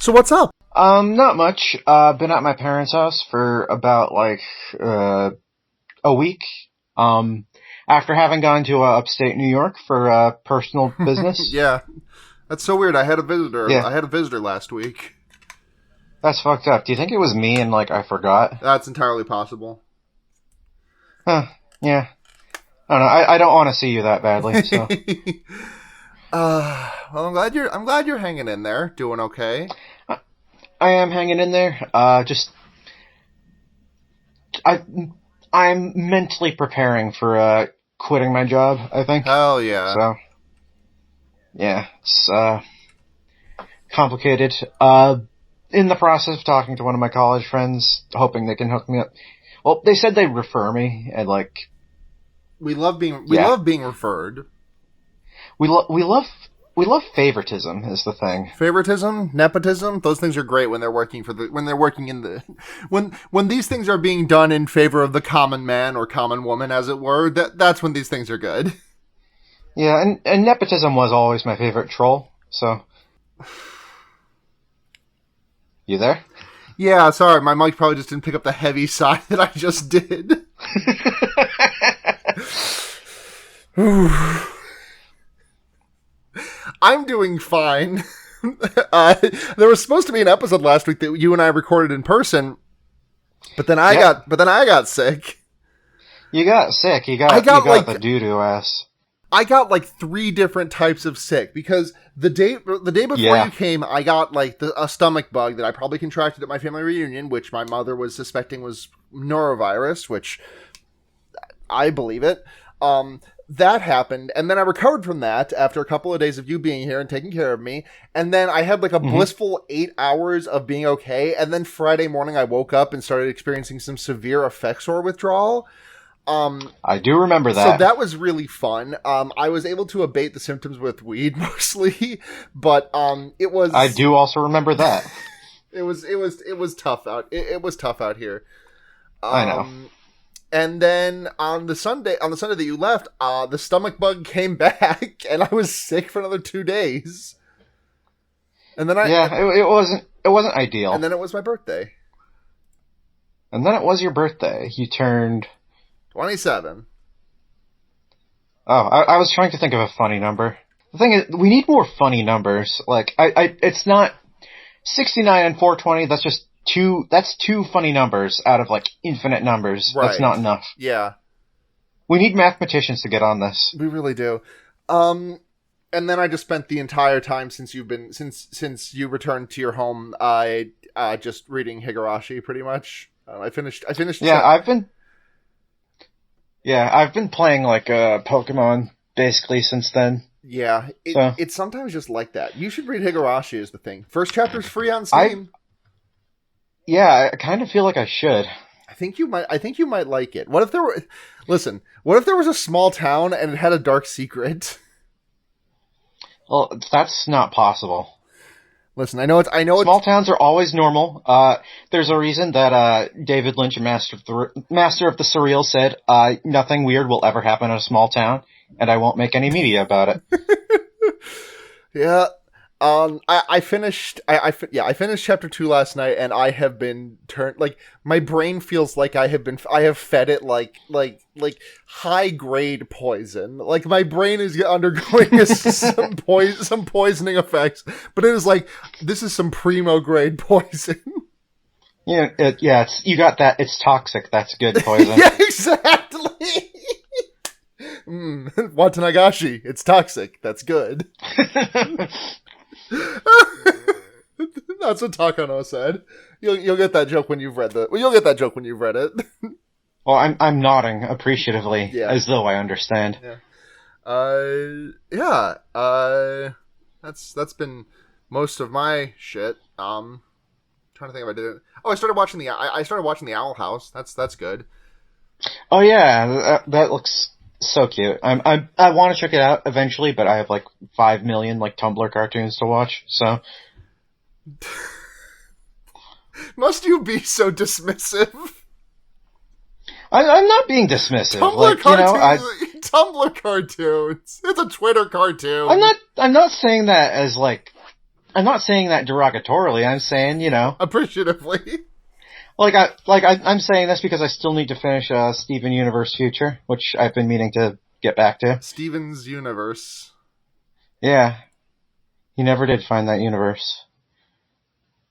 So what's up? Not much. Been at my parents' house for about a week. After having gone to upstate New York for personal business. Yeah, that's so weird. I had a visitor. Yeah. I had a visitor last week. That's fucked up. Do you think it was me and I forgot? That's entirely possible. Huh. Yeah. I don't know. I don't want to see you that badly. So. Well, I'm glad you're hanging in there, doing okay. I am hanging in there. I'm mentally preparing for quitting my job, I think. Hell yeah. So, yeah, it's complicated. In the process of talking to one of my college friends, hoping they can hook me up. Well, they said they'd refer me, and we love being referred. We love favoritism is the thing. Favoritism, nepotism, those things are great when they're working when these things are being done in favor of the common man or common woman, as it were. That's when these things are good. Yeah, and nepotism was always my favorite troll. So, you there? Yeah, sorry, my mic probably just didn't pick up the heavy sigh that I just did. I'm doing fine. There was supposed to be an episode last week that you and I recorded in person, but then I got sick. You got sick. You got the doo-doo ass. I got 3 different types of sick because the day before you came, I got a stomach bug that I probably contracted at my family reunion, which my mother was suspecting was norovirus, which I believe it. That happened, and then I recovered from that after a couple of days of you being here and taking care of me, and then I had a blissful 8 hours of being okay, and then Friday morning I woke up and started experiencing some severe Effexor withdrawal. I do remember that. So that was really fun. I was able to abate the symptoms with weed mostly, but it was. I do also remember that. It was tough out. It was tough out here. I know. And then on the Sunday that you left, the stomach bug came back, and I was sick for another 2 days. And then it wasn't ideal. And then it was my birthday. And then it was your birthday. You turned 27. Oh, I was trying to think of a funny number. The thing is, we need more funny numbers. It's not 69 and 420. That's just that's two funny numbers out of infinite numbers. Right. That's not enough. Yeah. We need mathematicians to get on this. We really do. And then I just spent the entire time since you returned to your home, just reading Higurashi pretty much. I finished. Yeah, I've been playing Pokemon basically since then. Yeah, it's sometimes just like that. You should read Higurashi is the thing. First chapter's free on Steam. I kind of feel like I should. I think you might like it. What if there was a small town and it had a dark secret? Well, that's not possible. Listen, I know it's small towns are always normal. There's a reason that David Lynch, Master of the Surreal, said nothing weird will ever happen in a small town, and I won't make any media about it. Yeah. I finished chapter 2 last night, and I have been my brain feels like I have fed it like high grade poison. My brain is undergoing some poisoning effects, but it is this is some primo grade poison. Yeah, you got that. It's toxic. That's good poison. Yeah, exactly. Watanagashi, it's toxic. That's good. That's what Takano said. You'll get that joke when you've read you'll get that joke when you've read it. Well, I'm nodding appreciatively, as though I understand. Yeah. That's been most of my shit. Trying to think if I did it. Oh, I started watching the Owl House. That's good. Oh yeah, that looks so cute. I want to check it out eventually, but I have 5 million Tumblr cartoons to watch. So, must you be so dismissive? I'm not being dismissive. Tumblr cartoons. It's a Twitter cartoon. I'm not saying that as I'm not saying that derogatorily. I'm saying, appreciatively. I'm saying this because I still need to finish Steven Universe Future, which I've been meaning to get back to. Steven's Universe. Yeah. He never did find that universe.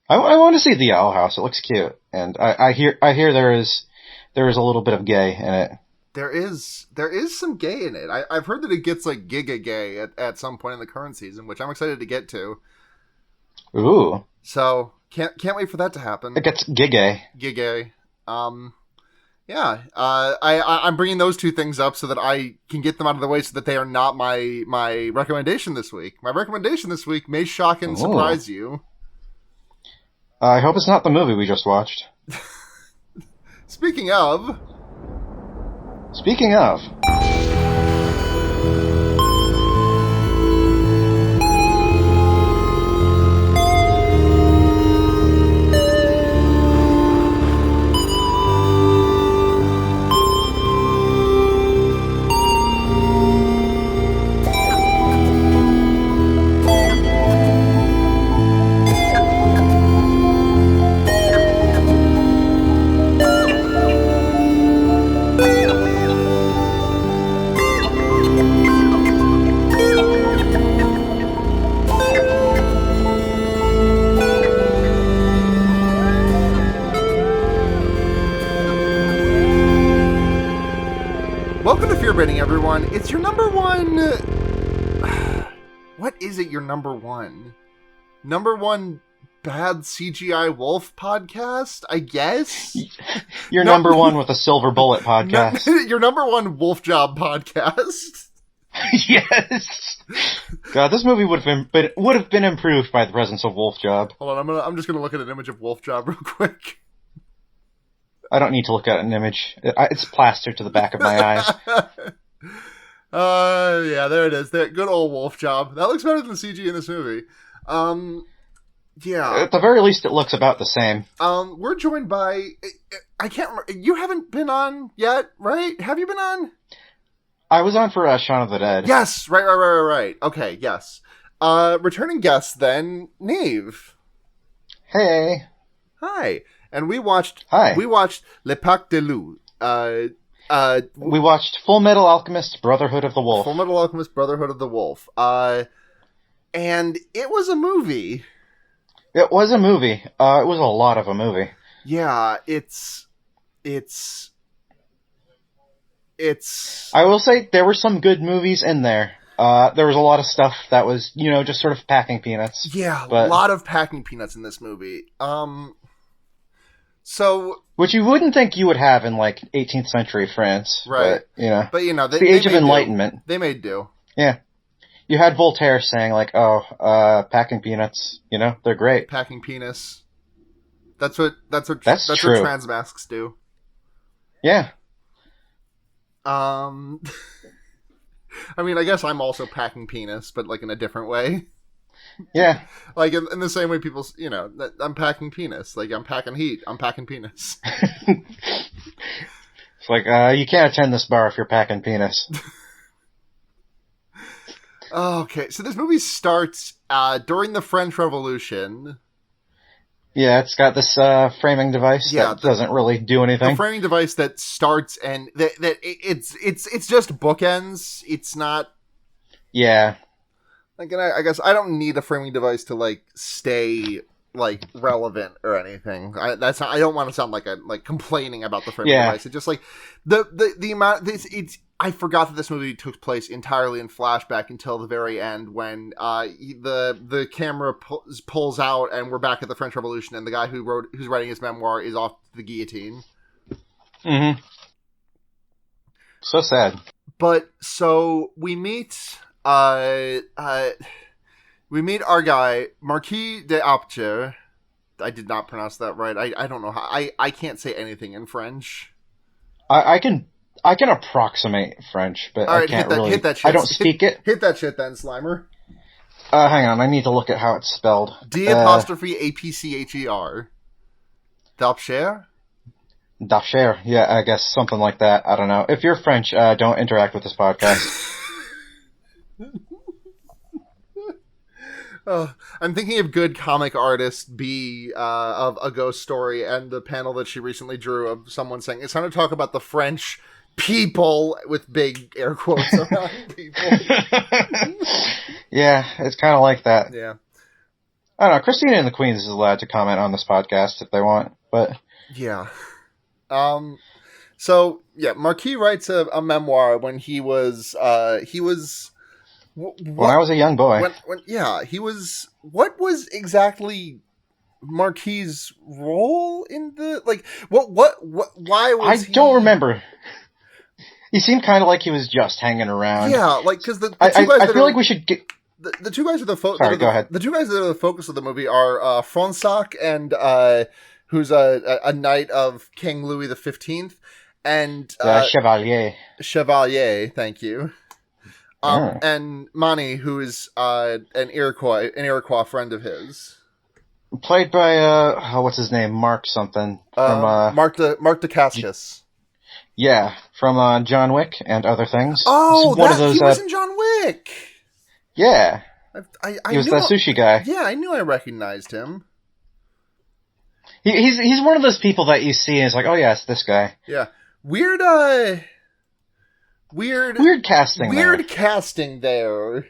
I want to see the Owl House. It looks cute. And I hear there is a little bit of gay in it. There is some gay in it. I've heard that it gets like giga gay at some point in the current season, which I'm excited to get to. Ooh. So can't wait for that to happen. It gets giga. Giga. Yeah. I'm bringing those two things up so that I can get them out of the way so that they are not my recommendation this week. My recommendation this week may shock and surprise you. I hope it's not the movie we just watched. Speaking of... Welcome to Fear Baiting, everyone. It's your number one... What is it, your number one? Number one bad CGI wolf podcast, I guess? Your number one with a silver bullet podcast. Your number one wolf job podcast. Yes. God, this movie would have been improved by the presence of Wolf Job. Hold on, I'm just gonna look at an image of Wolf Job real quick. I don't need to look at an image. It's plastered to the back of my eyes. Yeah, there it is. Good old Wolf Job. That looks better than CG in this movie. Yeah. At the very least, it looks about the same. We're joined by... I can't remember. You haven't been on yet, right? Have you been on? I was on for Shaun of the Dead. Yes, right. Okay, yes. Returning guest then, Neve. Hey. Hi. And we watched Le Pacte de Loup. We watched Full Metal Alchemist, Brotherhood of the Wolf. Full Metal Alchemist, Brotherhood of the Wolf. And it was a movie. It was a movie. It was a lot of a movie. Yeah, it's... I will say there were some good movies in there. There was a lot of stuff that was, just sort of packing peanuts. Yeah, a lot of packing peanuts in this movie. Which you wouldn't think you would have in, 18th century France. Right. But, the Age of Enlightenment. They made do. Yeah. You had Voltaire saying, packing peanuts, they're great. Packing penis. That's what true. trans masks do. Yeah. I mean, I guess I'm also packing penis, but, in a different way. Yeah. In the same way people, I'm packing penis. I'm packing heat. I'm packing penis. It's you can't attend this bar if you're packing penis. Okay, so this movie starts during the French Revolution. Yeah, it's got this framing device that doesn't really do anything. The framing device that starts and it's just bookends. It's not. Yeah. I guess I don't need a framing device to stay relevant or anything. I don't want to sound like complaining about the framing device. It's just the amount. I forgot that this movie took place entirely in flashback until the very end when the camera pulls out and we're back at the French Revolution and the guy who's writing his memoir is off the guillotine. Mm-hmm. So sad. But so we meet our guy Marquis de Apcher. I did not pronounce that right. I don't know how. I can't say anything in French. I can approximate French, but I can't really. Hit that shit. I don't speak it. Hit that shit then, Slimer. Hang on, I need to look at how it's spelled. D''Apcher. D'Apcher? D'Apcher, yeah, I guess something like that. I don't know. If you're French, don't interact with this podcast. I'm thinking of good comic artist B of A Ghost Story and the panel that she recently drew of someone saying it's time to talk about the French people with big air quotes around people. Yeah, it's kind of like that. Yeah. I don't know. Christina and the Queens is allowed to comment on this podcast if they want, but yeah. So yeah, Marquis writes a memoir when he was when I was a young boy. He was. What was exactly Marquis' role in the What? Why was I don't remember. He seemed kind of like he was just hanging around. Yeah, because the two I guys feel like we should get. The two guys are the Sorry, go ahead. The two guys that are the focus of the movie are Fronsac and who's a knight of King Louis XV, and Chevalier. Chevalier, thank you. And Mani, who is an Iroquois friend of his, played by what's his name, Mark something from Mark Dacascos. Yeah, from John Wick and other things. Oh, he was in John Wick. Yeah, I he was that sushi guy. Yeah, I knew I recognized him. He's one of those people that you see and it's like, oh yeah, it's this guy. Yeah, weird casting. Weird casting there.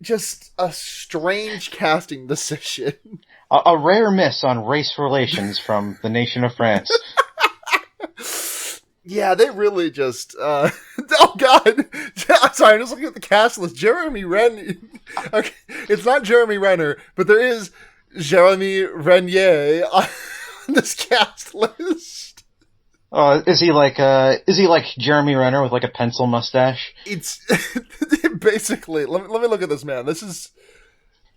Just a strange casting decision. A rare miss on race relations from the nation of France. Yeah, they really just. Oh God! Sorry, I'm just looking at the cast list. Jeremy Renner. Okay, it's not Jeremy Renner, but there is Jeremy Renier on this cast list. Oh, is he like Jeremy Renner with like a pencil mustache? It's basically. Let me look at this man. This is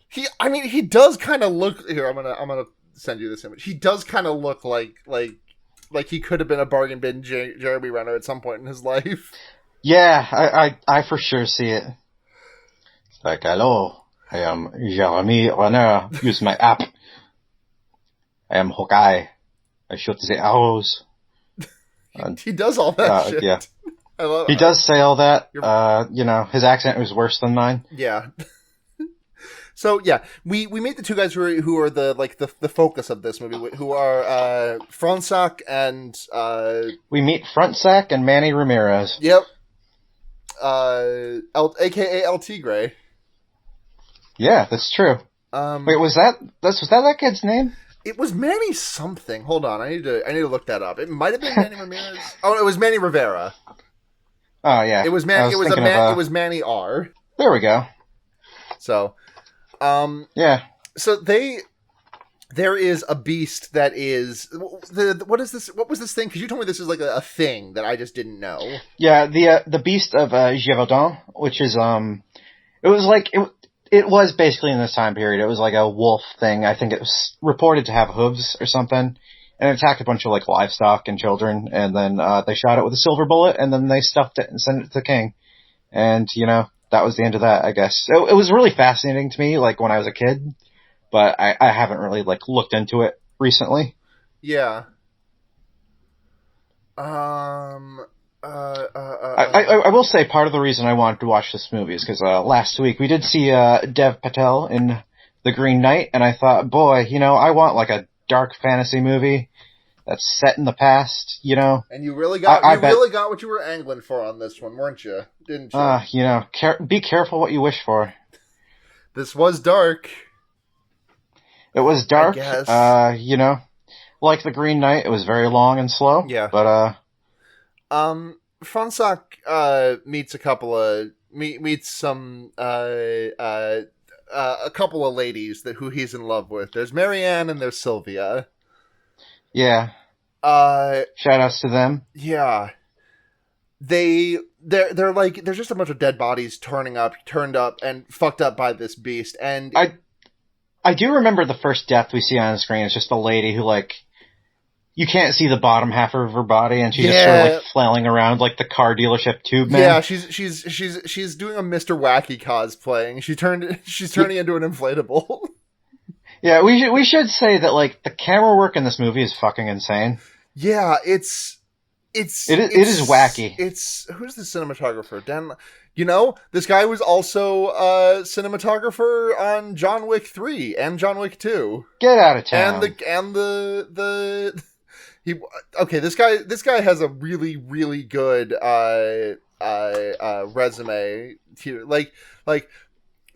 he does kind of look here. I'm gonna send you this image. He does kind of look like he could have been a bargain bin Jeremy Renner at some point in his life. Yeah, I for sure see it. It's like, hello, I am Jeremy Renner. Use my app. I am Hawkeye. I shoot the arrows. He does all that shit. Yeah. He does say all that. His accent was worse than mine. Yeah. So yeah, we meet the two guys who are the focus of this movie, who are Fronsac and we meet Frontsack and Manny Ramirez. Yep. AKA El Tigre. Yeah, that's true. Wait, was that kid's name? It was Manny something. Hold on, I need to look that up. It might have been Manny Ramirez. Oh, it was Manny Rivera. Oh yeah, it was Manny. It was Manny R. There we go. So. Yeah. So there is a beast that is what is this? What was this thing? Because you told me this is like a thing that I just didn't know. Yeah, the beast of Gévaudan, which is it was basically in this time period. It was like a wolf thing. I think it was reported to have hooves or something, and it attacked a bunch of like livestock and children. And then they shot it with a silver bullet, and then they stuffed it and sent it to the king. And that was the end of that, I guess. It was really fascinating to me, like, when I was a kid, but I haven't really, like, looked into it recently. Yeah. I will say part of the reason I wanted to watch this movie is because last week we did see Dev Patel in The Green Knight, and I thought, boy, I want, like, a dark fantasy movie that's set in the past, And you really got really got what you were angling for on this one, weren't you? Didn't you? Be careful what you wish for. This was dark. It was dark. I guess. Like The Green Knight, it was very long and slow. Yeah. But Fronsac meets a couple of a couple of ladies who he's in love with. There's Marianne and there's Sylvia. Yeah. Shout outs to them. Yeah. They're like, there's just a bunch of dead bodies turned up and fucked up by this beast. And I do remember the first death we see on the screen is just a lady who, like, you can't see the bottom half of her body, and she's just sort of like flailing around like the car dealership tube man. Yeah, she's doing a Mr. Wacky cosplaying. She's turning into an inflatable. Yeah, we should say that, like, the camera work in this movie is fucking insane. Yeah, it's It is wacky. It's who's the cinematographer? This guy was also a cinematographer on John Wick 3 and John Wick 2. Get out of town. This guy has a really, really good resume here. Like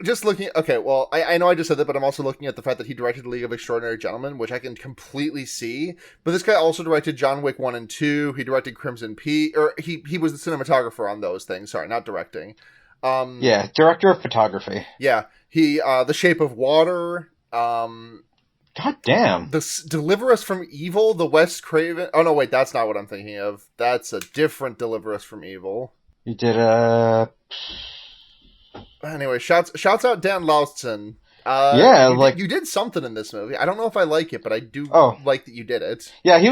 just looking. Okay, well, I know I just said that, but I'm also looking at the fact that he directed League of Extraordinary Gentlemen, which I can completely see. But this guy also directed John Wick 1 and 2. He directed Crimson Peak, or he was the cinematographer on those things. Sorry, not directing. Director of photography. Yeah, he The Shape of Water. God damn. Deliver Us from Evil, the Wes Craven. Oh no, wait, that's not what I'm thinking of. That's a different Deliver Us from Evil. You did Anyway, shouts out Dan Laustsen. You did something in this movie. I don't know if I like it, but I do like that you did it. Yeah, he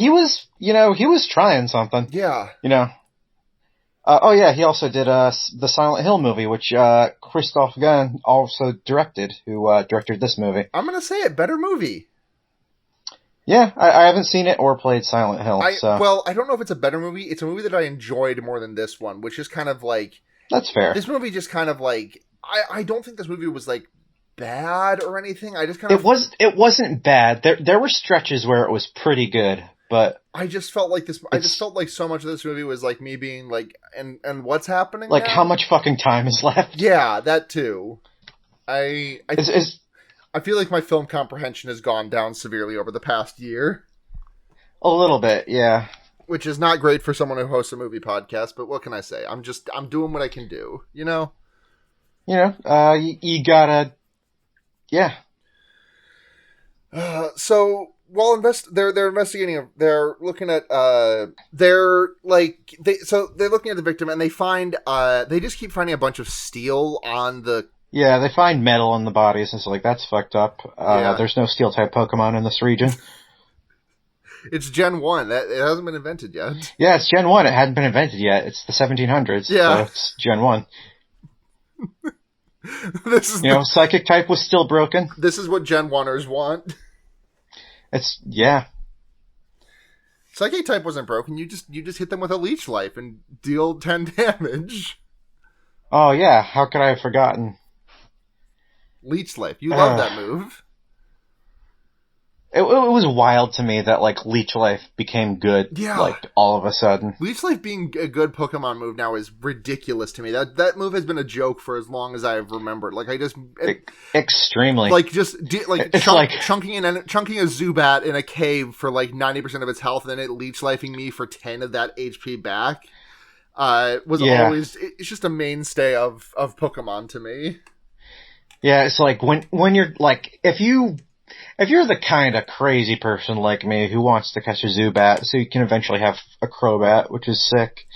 was trying something. Yeah. He also did the Silent Hill movie, which Christophe Gans also directed, who directed this movie. I'm gonna say it, better movie. Yeah, I haven't seen it or played Silent Hill. Well, I don't know if it's a better movie. It's a movie that I enjoyed more than this one, which is kind of like... That's fair. This movie just kind of like... I don't think this movie was like bad or anything. I just kind of... It wasn't bad. There were stretches where it was pretty good, but... I just felt like this... I just felt like so much of this movie was like me being like, and what's happening Like, now? how much fucking time is left? Yeah, that too. I feel like my film comprehension has gone down severely over the past year. A little bit, yeah. Which is not great for someone who hosts a movie podcast, but what can I say? I'm doing what I can do, you know? You gotta... Yeah. So, while they're investigating, they're looking at, they're looking at the victim, and they find, they just keep finding a bunch of steel on the... Yeah, they find metal in the bodies, and it's like, that's fucked up. There's no steel-type Pokemon in this region. It's Gen 1. It hasn't been invented yet. Yeah, it's Gen 1. It hadn't been invented yet. It's the 1700s, so it's Gen 1. Psychic type was still broken. This is what Gen 1ers want. Yeah. Psychic type wasn't broken. You just hit them with a leech life and deal 10 damage. Oh, yeah. How could I have forgotten? Leech life. You love that move. It was wild to me that, like, Leech Life became good, like, all of a sudden. Leech Life being a good Pokemon move now is ridiculous to me. That move has been a joke for as long as I've remembered. Like, extremely. Like, chunking a Zubat in a cave for, like, 90% of its health, and then it Leech Lifing me for 10 of that HP back, always... It's just a mainstay of Pokemon to me. Yeah, it's like, when you're, like, if you're the kind of crazy person like me who wants to catch a Zubat so you can eventually have a Crobat, which is sick,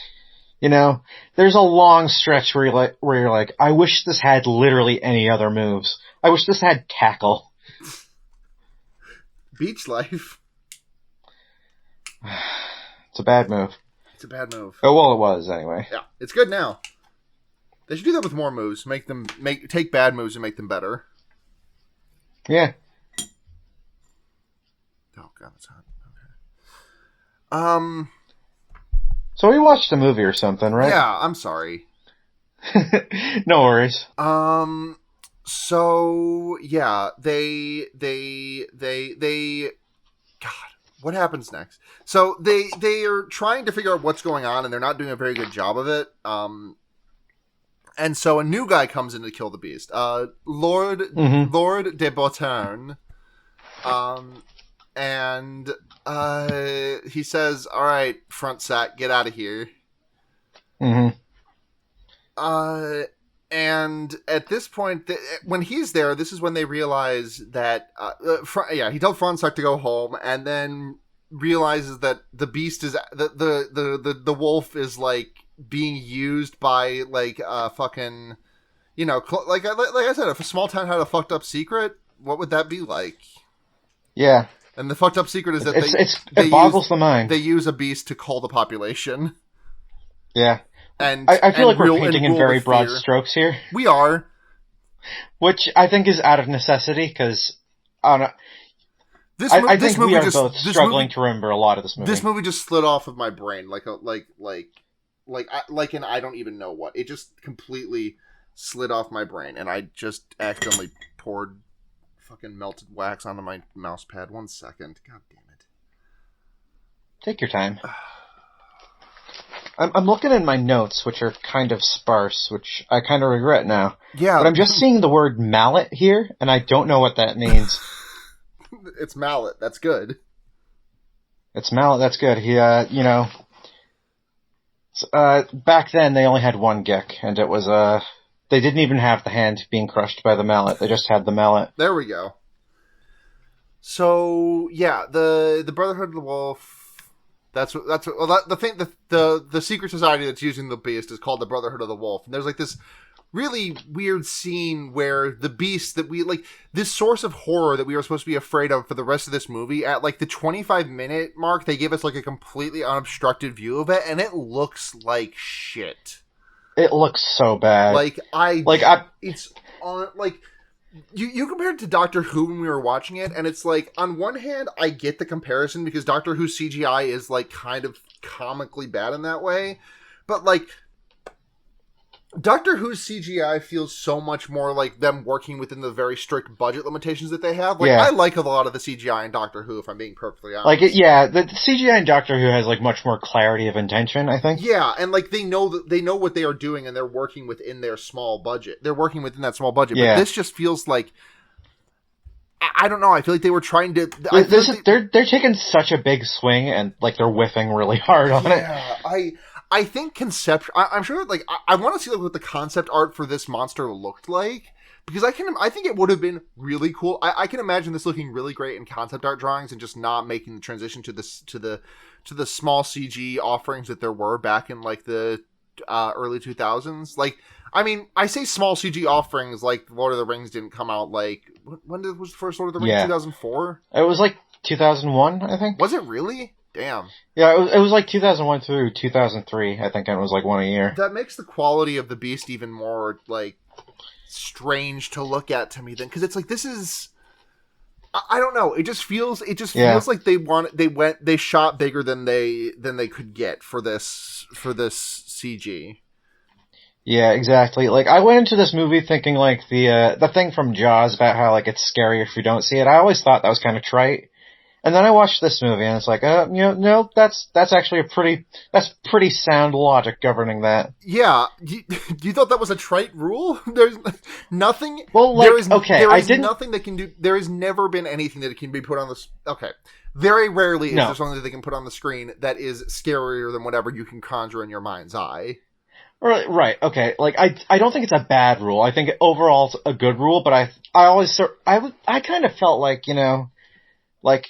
there's a long stretch where you're like, I wish this had literally any other moves. I wish this had Tackle. Beach Life. It's a bad move. Oh, well, it was anyway. Yeah, it's good now. They should do that with more moves. Take bad moves and make them better. Yeah. Oh god, that's hot. Okay. So we watched a movie or something, right? Yeah, I'm sorry. No worries. So yeah, they God, what happens next? So they are trying to figure out what's going on, and they're not doing a very good job of it. And so a new guy comes in to kill the beast. Lord de Botern. And he says, "All right, front sack, get out of here." Mm-hmm. And at this point, when he's there, this is when they realize that, he told Fronsack to go home, and then realizes that the beast is the wolf is like being used by like fucking, like I said, if a small town had a fucked up secret, what would that be like? Yeah. And the fucked up secret is that it boggles the mind. They use a beast to cull the population. Yeah. And I feel like we're painting in very broad strokes here. We are. Which I think is out of necessity, because, I don't know. I think we are both struggling to remember a lot of this movie. This movie just slid off of my brain like and I don't even know what. It just completely slid off my brain, and I just accidentally poured fucking melted wax onto my mouse pad. 1 second. God damn it. Take your time. I'm looking in my notes, which are kind of sparse, which I kind of regret now. Yeah. But I'm just seeing the word mallet here, and I don't know what that means. It's mallet. That's good. It's mallet. That's good. He, back then they only had one Gick, and it was, they didn't even have the hand being crushed by the mallet. They just had the mallet. There we go. So, yeah, the Brotherhood of the Wolf... The secret society that's using the beast is called the Brotherhood of the Wolf. And there's like this really weird scene where the beast that we like, this source of horror that we were supposed to be afraid of for the rest of this movie, at like the 25-minute mark, they give us like a completely unobstructed view of it, and it looks like shit. It looks so bad. It's on like. You compared it to Doctor Who when we were watching it, and it's like, on one hand, I get the comparison because Doctor Who's CGI is like kind of comically bad in that way, but like, Doctor Who's CGI feels so much more like them working within the very strict budget limitations that they have. Like, yeah. I like a lot of the CGI in Doctor Who, if I'm being perfectly honest. The CGI in Doctor Who has like much more clarity of intention, I think. Yeah, and like they know what they are doing, and they're working within their small budget. They're working within that small budget. Yeah. But this just feels like, I don't know. I feel like they were trying to. They're taking such a big swing, and like they're whiffing really hard on it. Yeah, I think I'm sure that, like, I want to see like what the concept art for this monster looked like, because I think it would have been really cool. I can imagine this looking really great in concept art drawings and just not making the transition to the small CG offerings that there were back in like the early 2000s. Like, I mean, I say small CG offerings like Lord of the Rings didn't come out like when was the first Lord of the Rings? 2004. It was like 2001, I think. Was it really? Damn. Yeah, it was like 2001 through 2003, I think, and it was like one a year. That makes the quality of the beast even more, like, strange to look at to me then, because it's like, this is... I don't know, it just feels like they shot bigger than they could get for this CG. Yeah, exactly. Like, I went into this movie thinking, like, the thing from Jaws about how, like, it's scary if you don't see it, I always thought that was kind of trite. And then I watched this movie, and it's like, no, that's actually that's pretty sound logic governing that. Yeah, you thought that was a trite rule? There's nothing. Well, like, nothing that can do. There has never been anything that can be put on the. Okay, very rarely is there something that they can put on the screen that is scarier than whatever you can conjure in your mind's eye. Right. Okay. Like, I don't think it's a bad rule. I think overall it's a good rule, but I kind of felt like, like.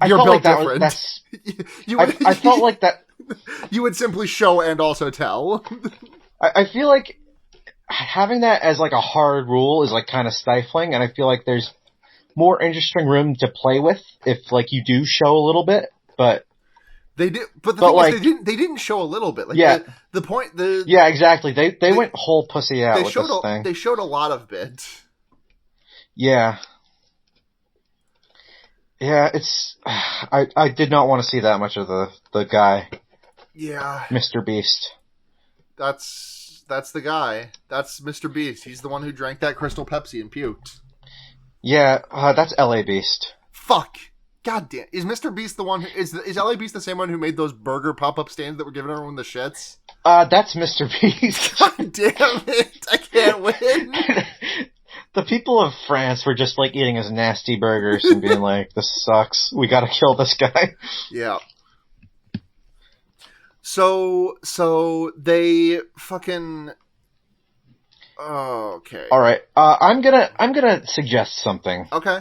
You're built different. I felt like that. You would simply show and also tell. I feel like having that as like a hard rule is like kind of stifling, and I feel like there's more interesting room to play with if like you do show a little bit, but they did. But the thing is, they didn't show a little bit. Like, yeah, yeah, exactly. They went whole pussy out with this thing. They showed a lot of bit. Yeah. Yeah, it's... I did not want to see that much of the guy. Yeah. Mr. Beast. That's the guy. That's Mr. Beast. He's the one who drank that Crystal Pepsi and puked. Yeah, that's LA Beast. Fuck. God damn. Is Mr. Beast the one who... Is LA Beast the same one who made those burger pop-up stands that were giving everyone the shits? That's Mr. Beast. God damn it. I can't win. The people of France were just, like, eating his nasty burgers and being like, this sucks. We gotta kill this guy. Yeah. So they fucking... Oh, okay. Alright, I'm gonna suggest something. Okay.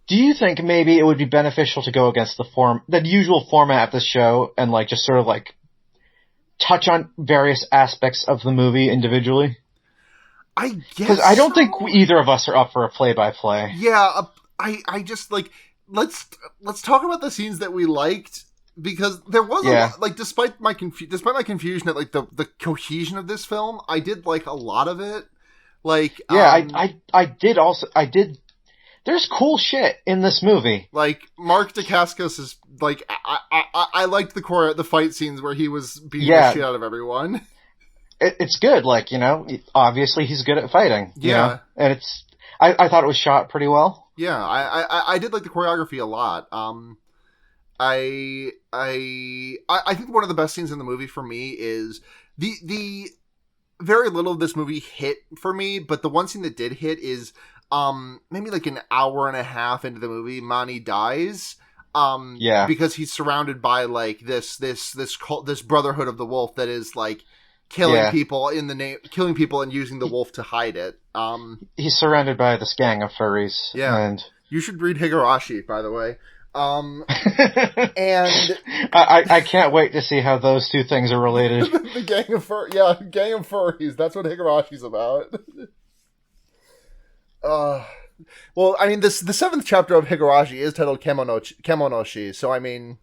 Do you think maybe it would be beneficial to go against the usual format of the show and, like, just sort of, like, touch on various aspects of the movie individually? I guess because I don't think either of us are up for a play-by-play. Yeah, I just like let's talk about the scenes that we liked, because there was a lot, like despite my confusion at like the cohesion of this film, I did like a lot of it. Like I did. there's cool shit in this movie. Like, Mark Dacascos is, like, I liked the fight scenes where he was beating the shit out of everyone. It's good, like, you know, obviously he's good at fighting. Yeah. You know? And I thought it was shot pretty well. Yeah, I did like the choreography a lot. I think one of the best scenes in the movie for me is the very little of this movie hit for me, but the one scene that did hit is maybe like an hour and a half into the movie, Mani dies. Because he's surrounded by like this Brotherhood of the Wolf that is like killing people killing people and using the wolf to hide it. He's surrounded by this gang of furries. Yeah, and you should read Higurashi, by the way. And I can't wait to see how those two things are related. The gang of furries. That's what Higurashi's about. Well, I mean, the 7th chapter of Higurashi is titled Kemonoshi, so I mean,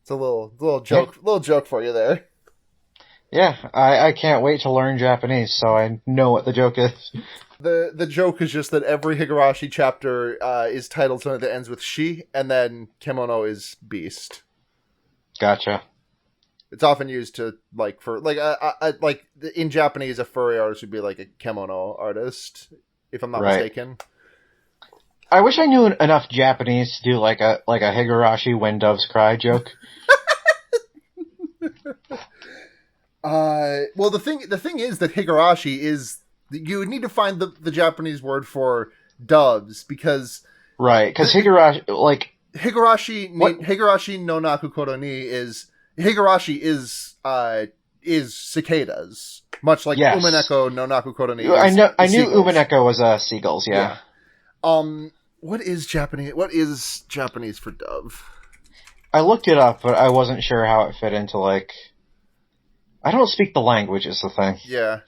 it's a little joke for you there. Yeah, I can't wait to learn Japanese, so I know what the joke is. The joke is just that every Higurashi chapter is titled something that ends with shi, and then kemono is beast. Gotcha. It's often used to like in Japanese, a furry artist would be like a kemono artist, if I'm not mistaken. I wish I knew enough Japanese to do like a Higurashi when doves cry joke. Well, the thing is that Higurashi is, you would need to find the Japanese word for doves, because Higurashi, like, Higurashi no Nakukoro ni is, Higurashi is cicadas, much like Umineko no Nakukoro ni. I knew Umineko was seagulls. Yeah. What is Japanese for dove? I looked it up, but I wasn't sure how it fit into, like, I don't speak the language is the thing. Yeah.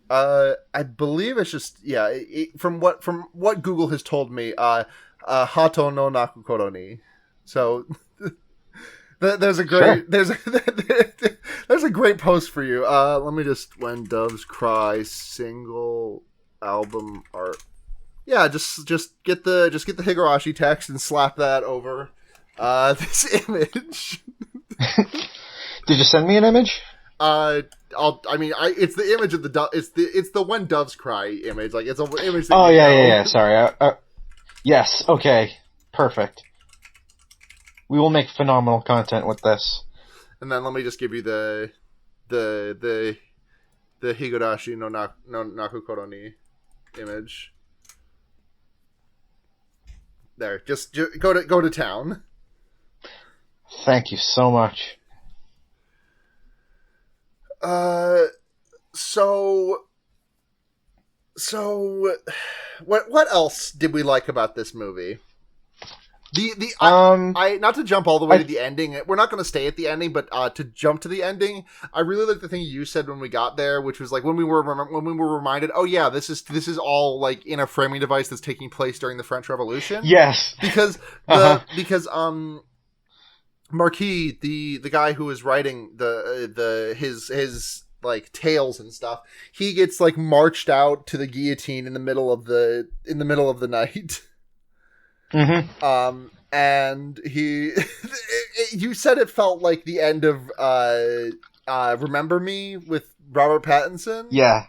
I believe it's just, from what Google has told me, Hato no Nakukoro ni. So, there's a great post for you. Let me just, when doves cry, single album art. Yeah, just get the Higurashi text and slap that over this image. Did you send me an image? It's the image of the it's the when doves cry image. Like, it's an image. Oh yeah. Sorry. Yes. Okay. Perfect. We will make phenomenal content with this. And then let me just give you the Higurashi no Nakukoro ni image. There. Just go to town. Thank you so much. So what else did we like about this movie? Not to jump all the way to the ending. We're not going to stay at the ending, but to jump to the ending, I really like the thing you said when we got there, which was like when we were reminded, oh yeah, this is all like in a framing device that's taking place during the French Revolution. Yes, because Marquis, the guy who is writing his like tales and stuff, he gets like marched out to the guillotine in the middle of the night. Mm-hmm. And you said it felt like the end of Remember Me with Robert Pattinson. Yeah,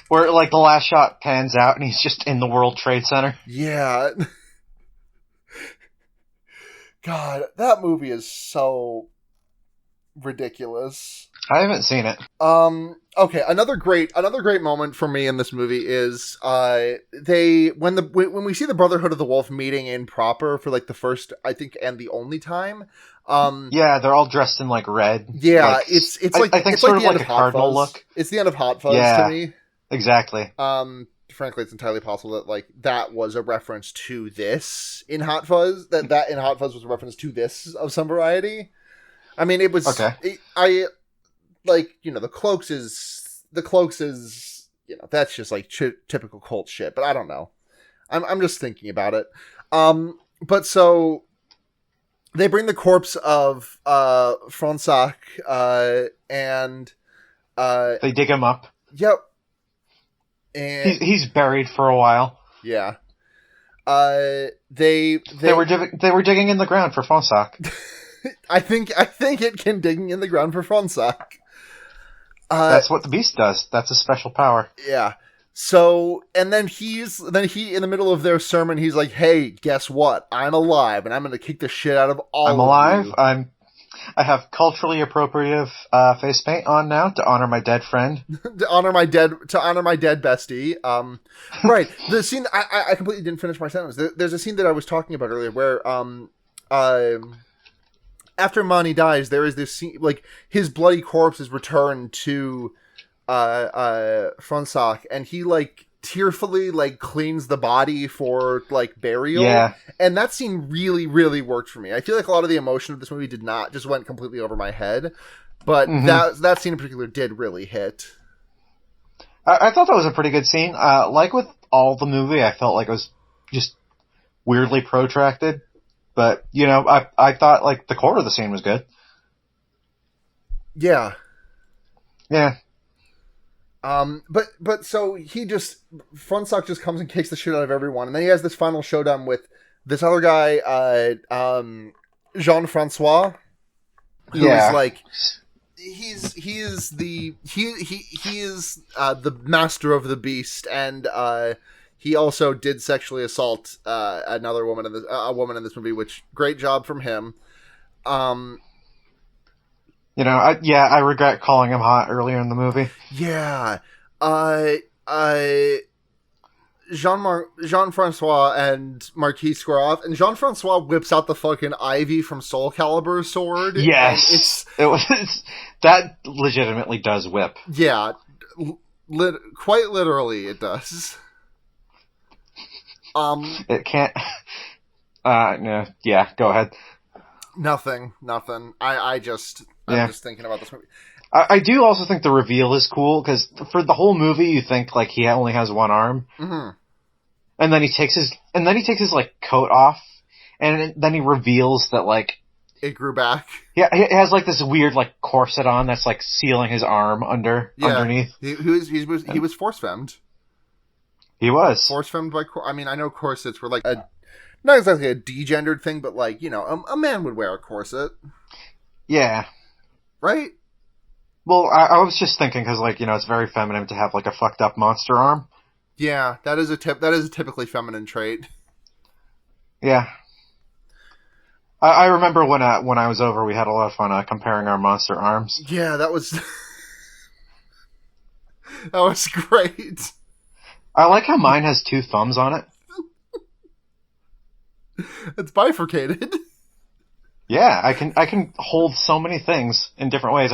where like the last shot pans out and he's just in the World Trade Center. Yeah. God, that movie is so ridiculous. I haven't seen it. Okay, another great moment for me in this movie is when we see the Brotherhood of the Wolf meeting in proper for like the first, I think, and the only time. Yeah, they're all dressed in like red. Yeah, like, it's like I think it's sort like of like a cardinal look. It's the end of Hot Fuzz to me. Exactly. Frankly, it's entirely possible that like that was a reference to this in Hot Fuzz. That in Hot Fuzz was a reference to this of some variety. I mean, it was okay. The cloaks is that's just like typical cult shit. But I don't know. I'm just thinking about it. But so they bring the corpse of Fronsac and they dig him up. Yep. And he's buried for a while. Yeah. They were digging in the ground for Fonsak. I think it can digging in the ground for Fonsak. That's what the beast does. That's a special power. Yeah. So, and then he, in the middle of their sermon, he's like, "Hey, guess what? I'm alive, and I'm going to kick the shit out of all I'm of alive. you." I have culturally appropriative face paint on now to honor my dead friend. to honor my dead bestie. Right. The scene, I completely didn't finish my sentence. There's a scene that I was talking about earlier where, after Mani dies, there is this scene, like, his bloody corpse is returned to Fonsak, and he, like, tearfully, like, cleans the body for, like, burial. Yeah. And that scene really, really worked for me. I feel like a lot of the emotion of this movie just went completely over my head. But that scene in particular did really hit. I thought that was a pretty good scene. Like with all the movie, I felt like it was just weirdly protracted. But, you know, I thought, like, the core of the scene was good. Yeah. Yeah. But so Fonsak just comes and kicks the shit out of everyone, and then he has this final showdown with this other guy, Jean-Francois, who is like, he is the master of the beast, and he also did sexually assault another woman a woman in this movie, which great job from him. You know, I regret calling him hot earlier in the movie. Yeah. Jean-Francois and Marquis square off, and Jean-Francois whips out the fucking Ivy from Soul Calibur's sword. Yes. That legitimately does whip. Yeah. Quite literally, it does. It can't... no. Yeah, go ahead. Nothing. I'm just thinking about this movie. I do also think the reveal is cool, because for the whole movie, you think, like, he only has one arm. Mm-hmm. And then he takes his like, coat off, and then he reveals that, like... It grew back. Yeah, he has, like, this weird, like, corset on that's, like, sealing his arm underneath. He was force-femmed. He was. Force-femmed by... I mean, I know corsets were, like, not exactly a degendered thing, but, like, you know, a man would wear a corset. Yeah. Right? Well, I was just thinking, because, like, you know, it's very feminine to have, like, a fucked up monster arm. Yeah, that is a typically feminine trait. Yeah. I remember when I was over, we had a lot of fun comparing our monster arms. Yeah, that was... that was great. I like how mine has 2 thumbs on it. It's bifurcated. Yeah, I can hold so many things in different ways.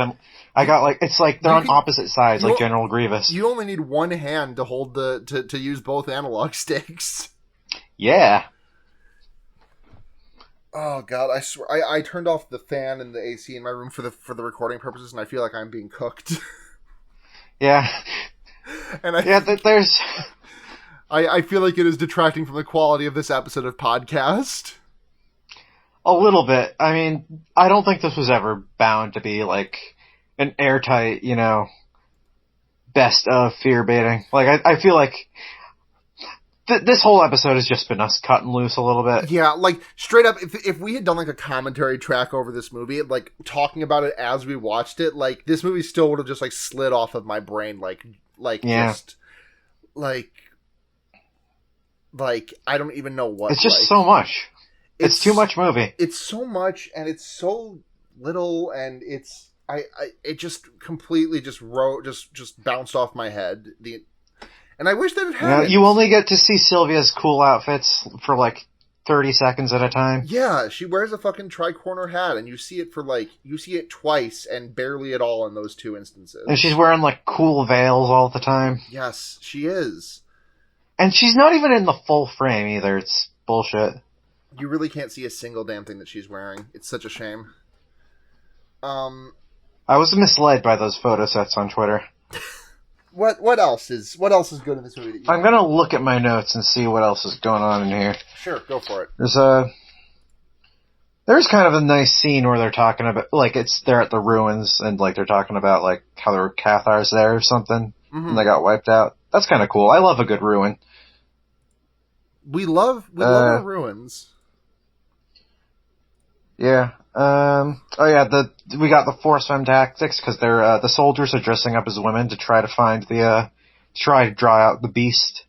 I got, like, it's like they're on opposite sides, like General Grievous. You only need one hand to hold to use both analog sticks. Yeah. Oh god, I swear I turned off the fan and the AC in my room for the recording purposes, and I feel like I'm being cooked. Yeah. And there's I feel like it is detracting from the quality of this episode of podcast. A little bit. I mean, I don't think this was ever bound to be, like, an airtight, you know, best of fear baiting. Like, I feel like this whole episode has just been us cutting loose a little bit. Yeah, like, straight up, if we had done, like, a commentary track over this movie, like, talking about it as we watched it, like, this movie still would have just, like, slid off of my brain, like, yeah. Just, like, I don't even know what. It's just so much. It's too much movie. It's so much, and it's so little, and it just completely just bounced off my head. And I wish that it hadn't. You only get to see Sylvia's cool outfits for, like, 30 seconds at a time. Yeah, she wears a fucking tri-corner hat, and you see it twice, and barely at all in those 2 instances. And she's wearing, like, cool veils all the time. Yes, she is. And she's not even in the full frame either. It's bullshit. You really can't see a single damn thing that she's wearing. It's such a shame. I was misled by those photo sets on Twitter. What else is good in this movie? I'm gonna look at my notes and see what else is going on in here. Sure, go for it. There's kind of a nice scene where they're talking about, like, they're at the ruins and, like, they're talking about, like, how there were Cathars there or something, and they got wiped out. That's kind of cool. I love a good ruin. We love our ruins. Yeah. We got the force femme tactics because they're the soldiers are dressing up as women to try to find try to draw out the beast.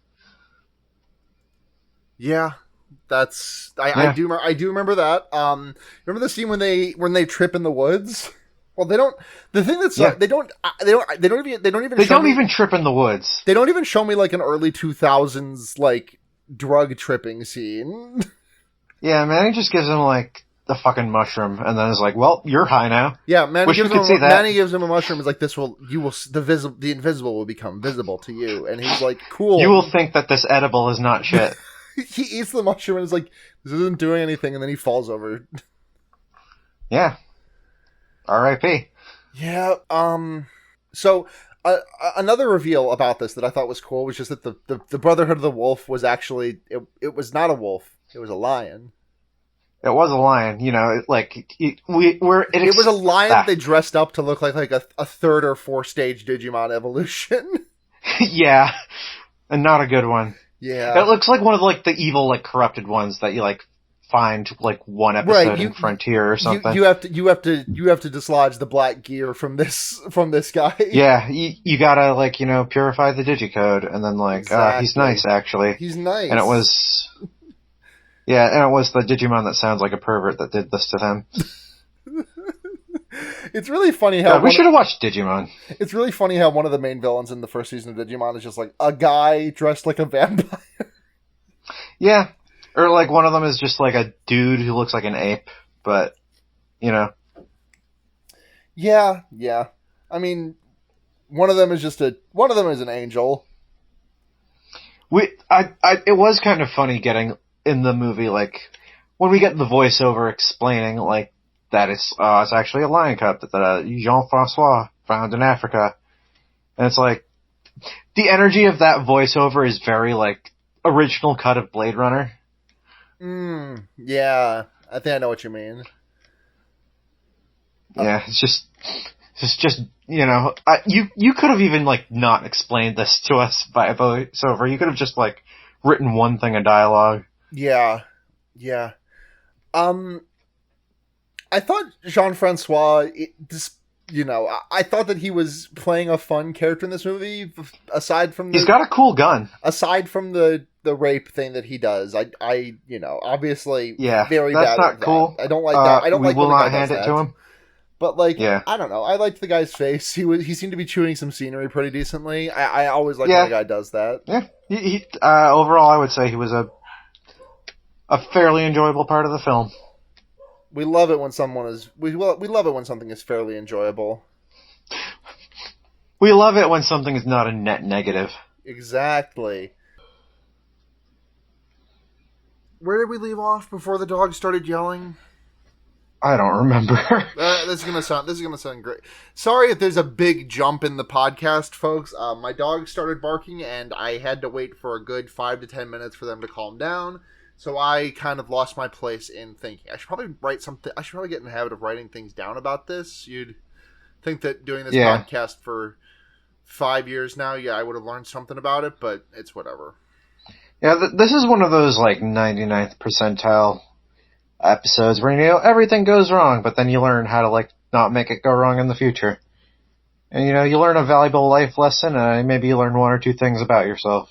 Yeah, I do remember that. Remember the scene when they trip in the woods? Well, they don't. The thing that's they don't even trip in the woods. They don't even show me like an early 2000s like drug tripping scene. Yeah, Manny just gives him like the fucking mushroom, and then is like, "Well, you're high now." Yeah, Manny gives him a mushroom. Is like, the invisible will become visible to you, and he's like, "Cool." You will think that this edible is not shit. He eats the mushroom and is like, "This isn't doing anything," and then he falls over. Yeah. R.I.P. Yeah. So another reveal about this that I thought was cool was just that the Brotherhood of the Wolf was actually it was not a wolf. It was a lion. It was a lion, you know. It was a lion that they dressed up to look like a third or fourth stage Digimon evolution. Yeah, and not a good one. Yeah, it looks like one of like the evil like corrupted ones that you like find like one episode in Frontier or something. You have to dislodge the black gear from this guy. Yeah, you gotta like purify the digicode, and then like exactly. He's nice actually. He's nice, and it was. Yeah, and it was the Digimon that sounds like a pervert that did this to them. It's really funny how... we should have watched Digimon. It's really funny how one of the main villains in the first season of Digimon is just like a guy dressed like a vampire. Yeah. Or like one of them is just like a dude who looks like an ape, but, Yeah. I mean, one of them is an angel. It was kind of funny getting... in the movie, like, when we get the voiceover explaining, like, that it's actually a lion cub that Jean-Francois found in Africa. And it's like, the energy of that voiceover is very, like, original cut of Blade Runner. Yeah. I think I know what you mean. Yeah, it's just, you could have even, like, not explained this to us by a voiceover. You could have just, like, written one thing of dialogue. Yeah. I thought Jean-Francois, I thought that he was playing a fun character in this movie. Aside from he's got a cool gun. Aside from the rape thing that he does, I obviously, very that's bad. Not at cool. That. I don't like that. I don't like. We will not hand it to him. But like, I don't know. I liked the guy's face. He seemed to be chewing some scenery pretty decently. I always like when a guy does that. Yeah. Overall, I would say he was a fairly enjoyable part of the film. We love it when we love it when something is fairly enjoyable. We love it when something is not a net negative. Exactly. Where did we leave off before the dog started yelling? I don't remember. This is gonna sound great. Sorry if there's a big jump in the podcast, folks. My dog started barking, and I had to wait for a good 5 to 10 minutes for them to calm down. So I kind of lost my place in thinking. I should probably write something. I should probably get in the habit of writing things down about this. You'd think that doing this podcast for 5 years now, I would have learned something about it, but it's whatever. Yeah, this is one of those like 99th percentile episodes where everything goes wrong, but then you learn how to like not make it go wrong in the future. And you learn a valuable life lesson, and maybe you learn one or two things about yourself.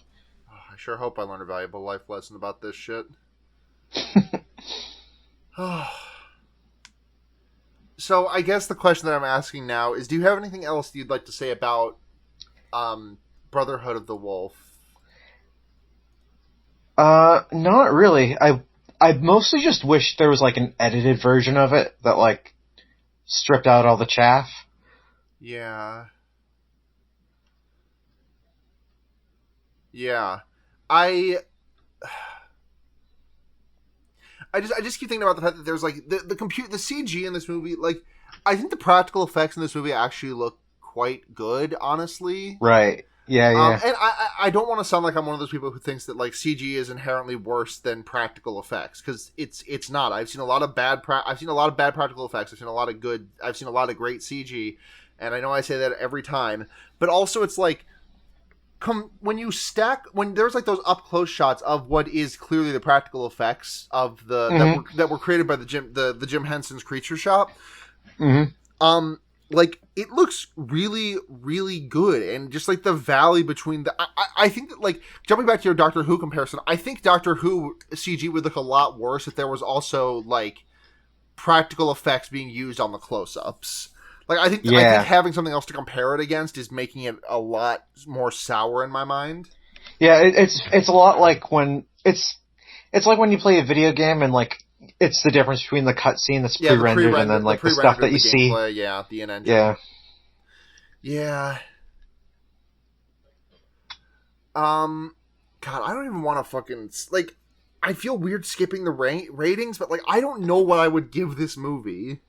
I sure hope I learned a valuable life lesson about this shit. So I guess the question that I'm asking now is, do you have anything else you'd like to say about Brotherhood of the Wolf? Not really. I mostly just wish there was like an edited version of it that like stripped out all the chaff. Yeah. I just keep thinking about the fact that there's like the CG in this movie. Like, I think the practical effects in this movie actually look quite good, honestly. Right. Yeah. And I don't want to sound like I'm one of those people who thinks that like CG is inherently worse than practical effects, because it's not. I've seen a lot of bad practical effects. I've seen a lot of great CG, and I know I say that every time. But also, it's like, when you stack, when there's like those up close shots of what is clearly the practical effects of that were created by the Jim Henson's Creature Shop. Like, it looks really, really good, and just like the valley between I think that, like, jumping back to your Doctor Who comparison, I think Doctor Who CG would look a lot worse if there was also like practical effects being used on the close-ups. Like, I think having something else to compare it against is making it a lot more sour in my mind. Yeah, it's a lot like when it's like when you play a video game and like it's the difference between the cutscene that's pre-rendered and then like the stuff that you see. Yeah, the in-engine. Yeah. God, I don't even want to fucking like. I feel weird skipping the ratings, but like I don't know what I would give this movie.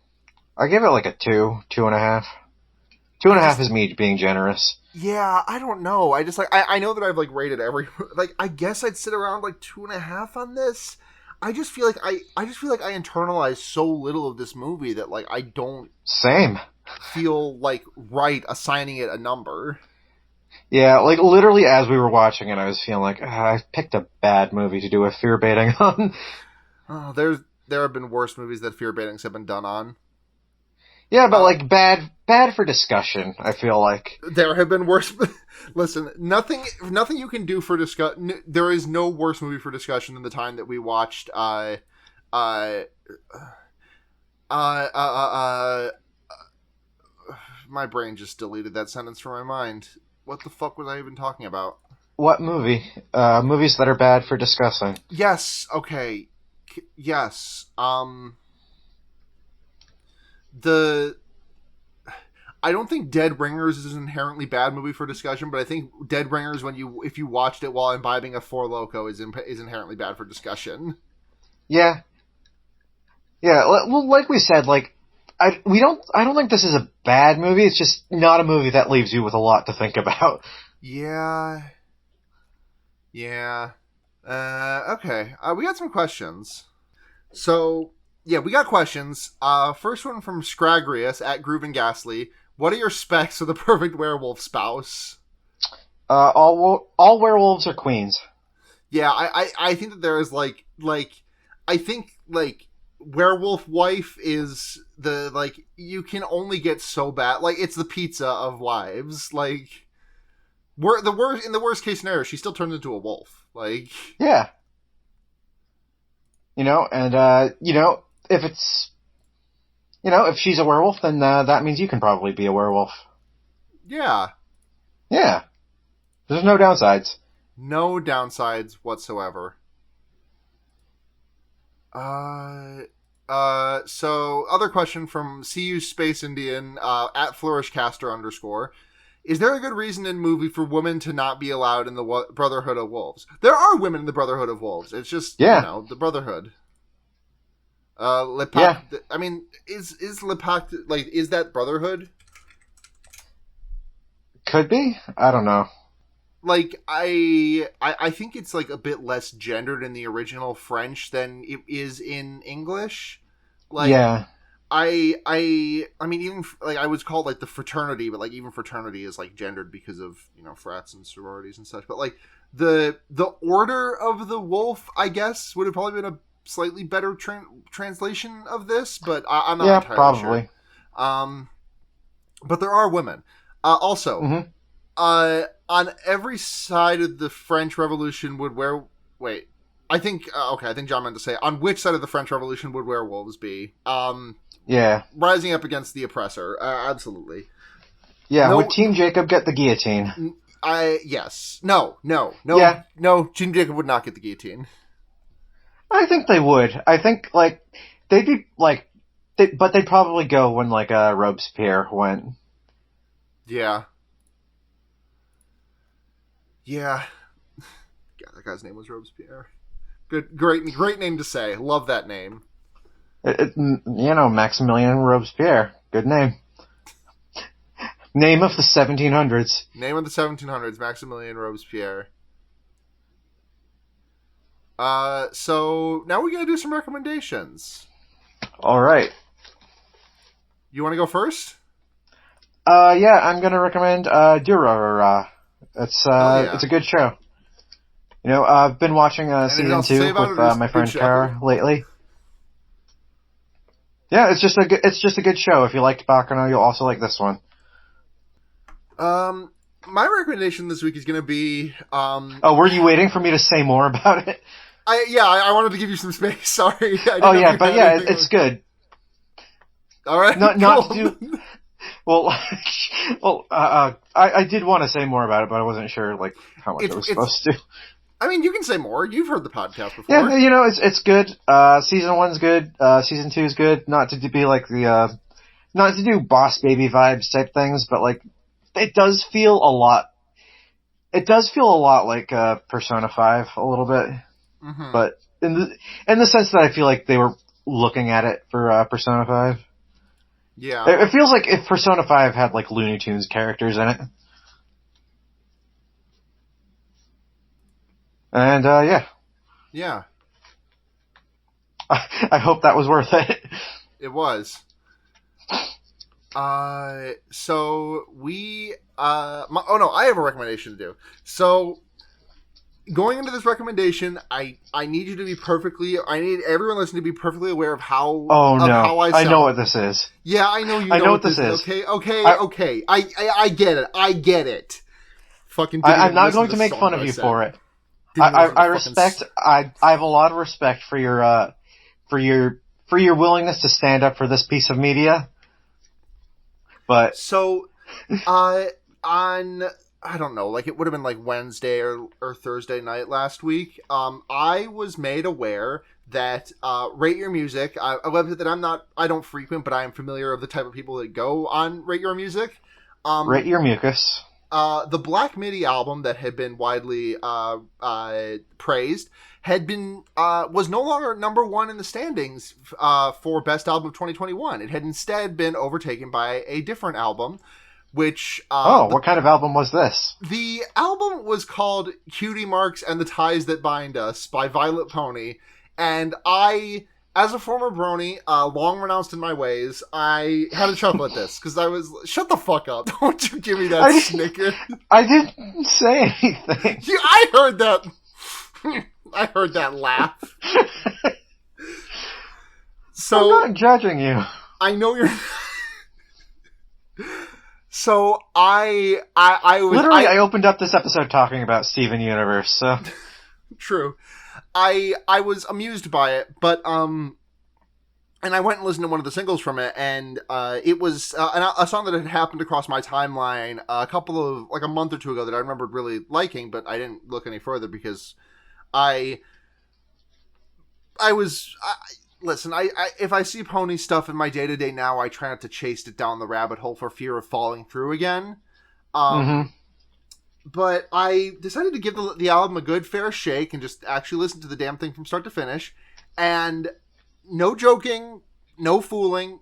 I give it like a 2.5. 2.5 is me being generous. Yeah, I don't know. I just like I know that I've like rated every like I guess I'd sit around like 2.5 on this. I just feel like I internalize so little of this movie that like I don't feel like right assigning it a number. Yeah, like literally as we were watching it, I was feeling like I picked a bad movie to do a fear baiting on. Oh, there have been worse movies that fear baitings have been done on. Yeah, but like bad for discussion. I feel like there have been worse. Listen, nothing you can do for discussion. There is no worse movie for discussion than the time that we watched. My brain just deleted that sentence from my mind. What the fuck was I even talking about? What movie? Movies that are bad for discussing. Yes. Okay. Yes. I don't think Dead Ringers is an inherently bad movie for discussion, but I think Dead Ringers, if you watched it while imbibing a Four Loko, is inherently bad for discussion. Yeah. Well, like we said, like I don't think this is a bad movie. It's just not a movie that leaves you with a lot to think about. Yeah. Okay. We got some questions. So. Yeah, we got questions. First one from Scragrius at Groove and Ghastly. What are your specs for the perfect werewolf spouse? All werewolves are queens. Yeah, I think that there is I think werewolf wife is you can only get so bad. Like, it's the pizza of wives. Like, in the worst case scenario, she still turns into a wolf. Like, yeah. If she's a werewolf, then that means you can probably be a werewolf. Yeah. Yeah. There's no downsides. No downsides whatsoever. So, other question from CU Space Indian, at FlourishCaster_. Is there a good reason in movie for women to not be allowed in the Brotherhood of Wolves? There are women in the Brotherhood of Wolves. It's just, the Brotherhood. Yeah. I mean, is Lepac, like, is that Brotherhood? Could be. I don't know. Like, I think it's like a bit less gendered in the original French than it is in English. Like, yeah. I mean, even like I was called like the fraternity, but like even fraternity is like gendered because of frats and sororities and such. But like the Order of the Wolf, I guess, would have probably been a slightly better translation of this, but I'm not entirely probably sure. But there are women. Also, on every side of the French Revolution would wear. Wait, I think John meant to say on which side of the French Revolution would werewolves be? Yeah, rising up against the oppressor. Absolutely. Yeah, would Team Jacob get the guillotine? Yes. No. Yeah. No, Team Jacob would not get the guillotine. I think they would. I think, like, they'd be, like... but they'd probably go when, like, Robespierre went. Yeah. Yeah. God, that guy's name was Robespierre. Great name to say. Love that name. Maximilien Robespierre. Good name. Name of the 1700s. Name of the 1700s, Maximilien Robespierre. So now we're gonna do some recommendations. All right. You want to go first? Yeah, I'm gonna recommend Durarara. It's yeah. it's a good show. You know, I've been watching season 2 with my friend Sara lately. Yeah, it's just a good show. If you liked Baccano, you'll also like this one. My recommendation this week is going to be. Oh, were you waiting for me to say more about it? I wanted to give you some space. Sorry. It's good. All right. Not to do. Well, I did want to say more about it, but I wasn't sure like how much I was supposed to. I mean, you can say more. You've heard the podcast before. Yeah, you know, it's good. Season 1's good. Season 2's good. Not to be like the, not to do Boss Baby vibes type things, but like, it does feel a lot like, Persona 5 a little bit. Mm-hmm. But in the sense that I feel like they were looking at it for, Persona 5. Yeah. It feels like if Persona 5 had like Looney Tunes characters in it. And, yeah. Yeah. I hope that was worth it. It was. So we, I have a recommendation to do. So, going into this recommendation, I need you to be I need everyone listening to be perfectly aware of how, how I sound. I know what this is. Yeah, I know you know what this is. Okay. I get it. Fucking I'm not going to make fun of you for it. I respect. I have a lot of respect for your willingness to stand up for this piece of media. But so, on I don't know, like it would have been like Wednesday or Thursday night last week. I was made aware that Rate Your Music, a website that I don't frequent, but I am familiar of the type of people that go on Rate Your Music. Rate Your Mucus. The Black Midi album that had been widely praised was no longer number 1 in the standings for Best Album of 2021. It had instead been overtaken by a different album, which... what kind of album was this? The album was called CUTIEMARKS and the Ties That Bind Us by Vylet Pony, and I... As a former brony, long renounced in my ways, I had a chuckle at this, because I was... Shut the fuck up. Don't you give me that snicker. I didn't say anything. I heard that. I heard that laugh. So I'm not judging you. I know you're... So I I opened up this episode talking about Steven Universe, so... True. I was amused by it, but and I went and listened to one of the singles from it, and it was a song that had happened across my timeline a month or two ago that I remembered really liking, but I didn't look any further because listen, if I see Pony stuff in my day-to-day now, I try not to chase it down the rabbit hole for fear of falling through again. But I decided to give the album a good fair shake and just actually listen to the damn thing from start to finish. And no joking, no fooling,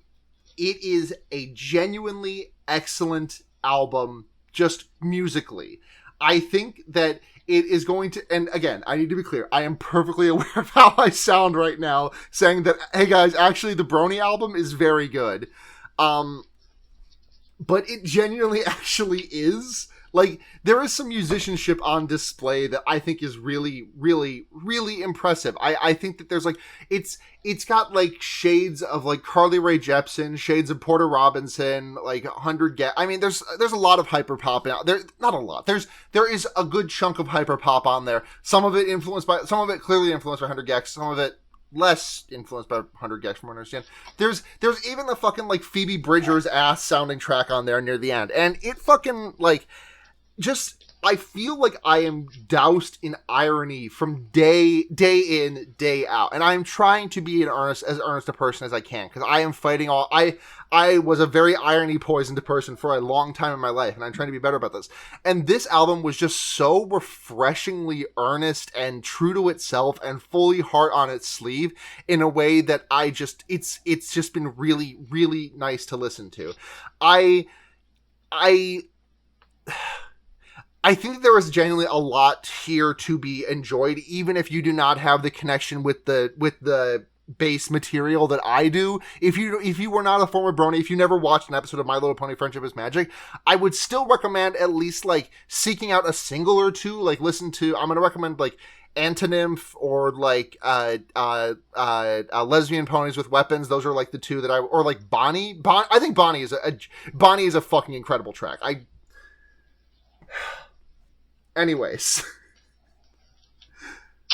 it is a genuinely excellent album, just musically. I think that it is going to, and again, I need to be clear, I am perfectly aware of how I sound right now, saying that, hey guys, actually the Brony album is very good. But it genuinely actually is. Like, there is some musicianship on display that I think is really, really, really impressive. I think that there's, like, it's got, like, shades of, like, Carly Rae Jepsen, shades of Porter Robinson, like, 100 I mean, there's a lot of hyperpop out there. Not a lot. There is a good chunk of hyperpop on there. Some of it clearly influenced by 100 Gex, some of it less influenced by 100 Gex from what I understand. There's even the fucking, like, Phoebe Bridgers ass sounding track on there near the end. And it fucking, like... I feel like I am doused in irony from day in, day out. And I'm trying to be as earnest a person as I can. Because I am fighting I was a very irony poisoned person for a long time in my life. And I'm trying to be better about this. And this album was just so refreshingly earnest and true to itself and fully heart on its sleeve in a way that it's just been really, really nice to listen to. I think there is genuinely a lot here to be enjoyed, even if you do not have the connection with the base material that I do. If you were not a former brony, if you never watched an episode of My Little Pony Friendship is Magic, I would still recommend at least like seeking out a single or two. Like I'm going to recommend like Antinymph or like Lesbian Ponies with Weapons. Those are like the two that or like Bonnie. I think Bonnie is a fucking incredible track. Anyways,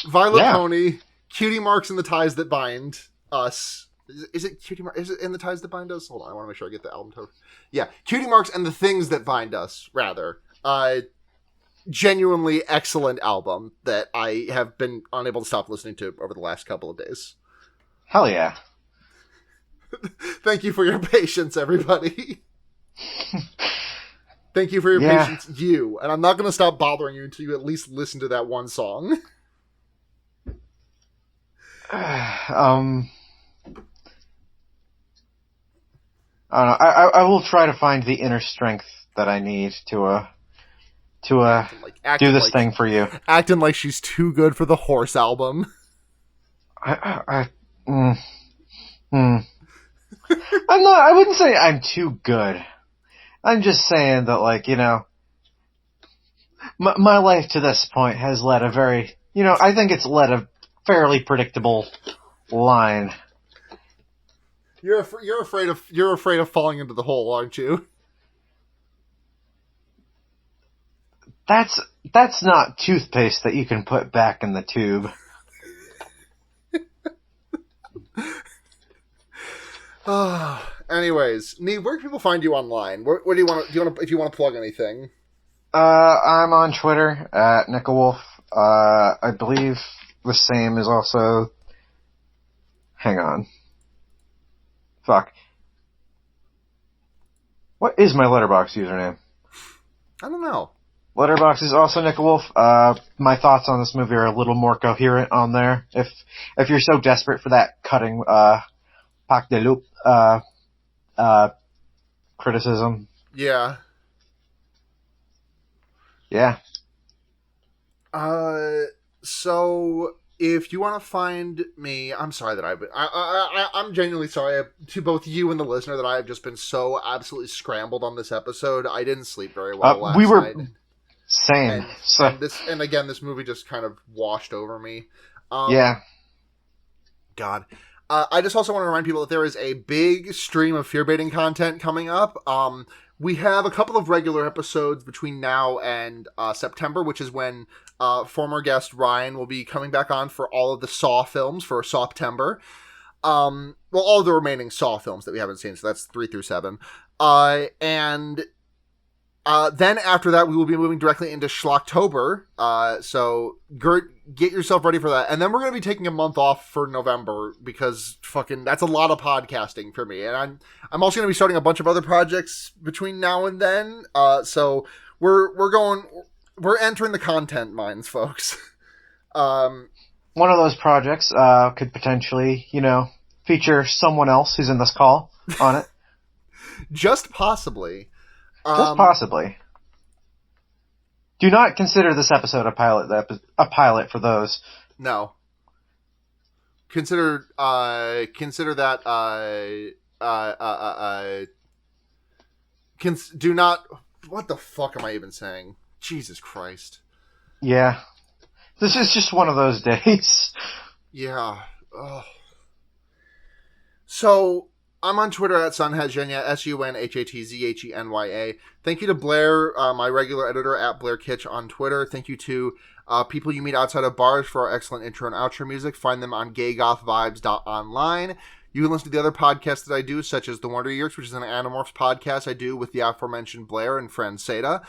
Violet Pony, Cutie Marks and the Ties That Bind Us. Is it Cutie Marks? Is it In the Ties That Bind Us? Hold on, I want to make sure I get the album title. Yeah, Cutie Marks and the Things That Bind Us, rather. Genuinely excellent album that I have been unable to stop listening to over the last couple of days. Hell yeah. Thank you for your patience, everybody. Thank you for your patience, you. And I'm not going to stop bothering you until you at least listen to that one song. I don't know. I will try to find the inner strength that I need to do this thing for you. Acting like she's too good for the Horse album. I'm not. I wouldn't say I'm too good. I'm just saying that, like, you know, my life to this point has led a very, you know, I think it's led a fairly predictable line. You're afraid of falling into the hole, aren't you? That's not toothpaste that you can put back in the tube. Anyways, Neve, where can people find you online? Where do you want to, if you want to plug anything? I'm on Twitter at Nickelwolf. I believe the same is also. Hang on. Fuck. What is my Letterboxd username? I don't know. Letterboxd is also Nickelwolf. My thoughts on this movie are a little more coherent on there. If you're so desperate for that cutting Pac de Loup criticism. Yeah. Yeah. So if you want to find me, I'm sorry that I'm genuinely sorry to both you and the listener that I have just been so absolutely scrambled on this episode. I didn't sleep very well last night. Same. And again, this movie just kind of washed over me. Yeah. God. I just also want to remind people that there is a big stream of fear-baiting content coming up. We have a couple of regular episodes between now and September, which is when former guest Ryan will be coming back on for all of the Saw films for Sawptember. Well, all of the remaining Saw films that we haven't seen, so that's 3 through 7. And then after that, we will be moving directly into Schlocktober. So get yourself ready for that. And then we're going to be taking a month off for November because fucking that's a lot of podcasting for me. And I'm also going to be starting a bunch of other projects between now and then. So we're entering the content mines, folks. One of those projects could potentially, you know, feature someone else who's in this call on it. Just possibly. Just possibly. Do not consider this episode a pilot for those. No. Consider that do not. What the fuck am I even saying? Jesus Christ. Yeah. This is just one of those days. Yeah. Ugh. So I'm on Twitter at Sunhatzhenya, SUNHATZHENYA. Thank you to Blair, my regular editor at Blair Kitch on Twitter. Thank you to people you meet outside of bars for our excellent intro and outro music. Find them on gaygothvibes.online. You can listen to the other podcasts that I do, such as The Wonder Years, which is an Animorphs podcast I do with the aforementioned Blair and friend Sara.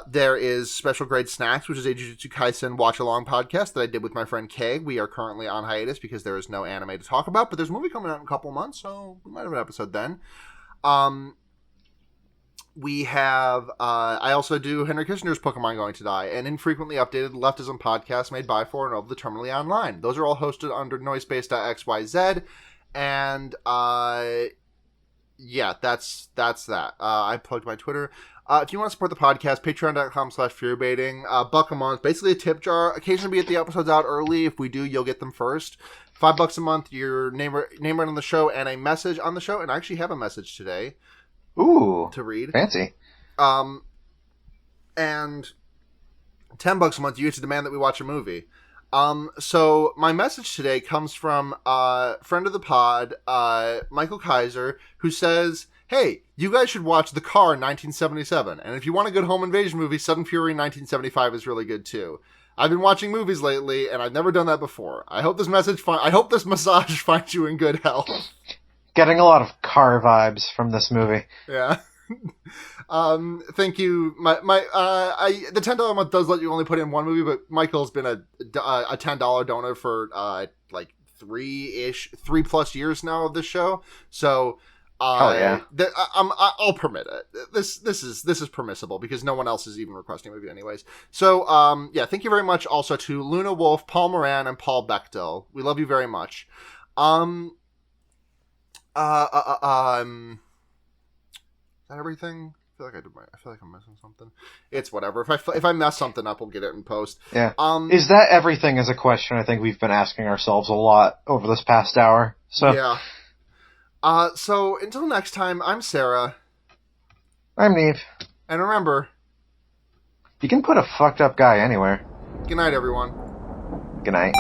There is Special Grade Snacks, which is a Jujutsu Kaisen watch-along podcast that I did with my friend Kay. We are currently on hiatus because there is no anime to talk about, but there's a movie coming out in a couple months, so we might have an episode then. We have, I also do Henry Kissinger's Pokemon Going to Die, an infrequently updated leftism podcast made by, for, and of the Terminally Online. Those are all hosted under noisepace.xyz, and, yeah, that's that. I plugged my Twitter. If you want to support the podcast, patreon.com/fearbaiting. $1 a month, basically a tip jar. Occasionally we get the episodes out early. If we do, you'll get them first. $5 a month, your name right on the show, and a message on the show. And I actually have a message today. Ooh, to read. Fancy. And $10 a month, you get to demand that we watch a movie. So my message today comes from friend of the pod, Michael Kaiser, who says, "Hey, you guys should watch The Car in 1977. And if you want a good home invasion movie, Sudden Fury in 1975 is really good too. I've been watching movies lately, and I've never done that before. I hope this massage finds you in good health." Getting a lot of car vibes from this movie. Yeah. Thank you. The $10 a month does let you only put in one movie, but Michael's been a $10 donor for like 3+ years now of this show. So yeah. I'll permit it. This is permissible because no one else is even requesting a movie anyways. So yeah, thank you very much also to Luna Wolf, Paul Moran, and Paul Bechtel. We love you very much. Is that everything? I feel like I'm missing something. It's whatever. If I mess something up, we'll get it in post. Yeah. Is that everything? Is a question I think we've been asking ourselves a lot over this past hour. So yeah. So until next time, I'm Sarah. I'm Neve. And remember, you can put a fucked up guy anywhere. Good night, everyone. Good night.